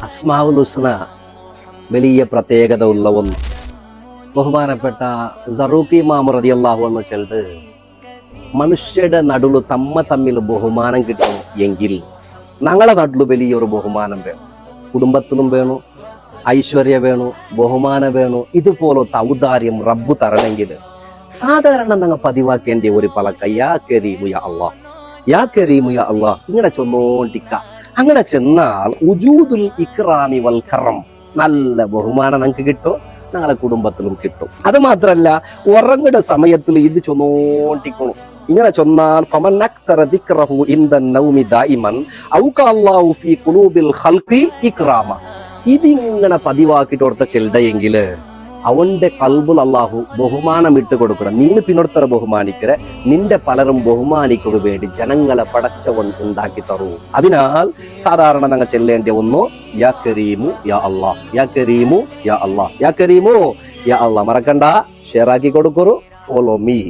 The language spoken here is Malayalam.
അസ്മാഉൽ ഹുസ്ന വലിയ പ്രത്യേകത ഉള്ള ഒന്ന്. ബഹുമാനപ്പെട്ട സറൂഖി ഇമാം റളിയല്ലാഹു അൻഹു ചൊല്ലുന്നത്, മനുഷ്യരുടെ നടുല് തമ്മിൽ ബഹുമാനം കിട്ടണം എങ്കിൽ ഞങ്ങളെ നാട്ടിൽ വലിയൊരു ബഹുമാനം വേണം. കുടുംബത്തിലും വേണു, ഐശ്വര്യ വേണു, ബഹുമാനം വേണു. ഇതുപോലത്തെ ഔദാര്യം റബ്ബ് തരണമെങ്കിൽ സാധാരണ ഞങ്ങൾ പതിവാക്കേണ്ട ഒരു പലക്ക യാ കരീമു യാ അല്ലാഹ്, യാ കരീമു യാ അല്ലാഹ് ഇങ്ങനെ ചെന്നോണ്ടിക്ക. അങ്ങനെ ചെന്നാൽ ഉജൂദുൽ ഇക്റാമി വൽ കറം, നല്ല ബഹുമാനം നമുക്ക് കിട്ടും, ഞങ്ങളെ കുടുംബത്തിലും കിട്ടും. അത് മാത്രല്ല ഉറങ്ങുന്ന സമയത്തിൽ ഇത് ചൊന്നോണ്ടിക്കണം. ഇങ്ങനെ ചൊന്നാൽ ഫമൻ അക്തറ ദിക്റഹു ഇൻദൻ നൗമി ദായിമൻ ഔക അല്ലാഹു ഫീ ഖുലൂബിൽ ഖൽഖി ഇക്റാമ. ഇതിങ്ങനെ പതിവാക്കിട്ട് കൊടുത്ത ചെൽഡയെങ്കില് അവന്റെ കൽബുൽ അള്ളാഹു ബഹുമാനം ഇട്ട് കൊടുക്കണം. നീ പിന്നൊരുത്തര ബഹുമാനിക്കരെ, നിന്റെ പലരും ബഹുമാനിക്കുക വേണ്ടി ജനങ്ങളെ പടച്ചവൻ ഉണ്ടാക്കി തരൂ. അതിനാൽ സാധാരണ ഞങ്ങൾ ചെല്ലേണ്ട ഒന്നോ യാ കരീമു യാ അല്ലാഹ്, യാ കരീമു യാ അല്ലാഹ്, യാ കരീമു യാ അല്ലാഹ്. മറക്കണ്ട, ഷെയർ ആക്കി കൊടുക്കൂ. Follow me.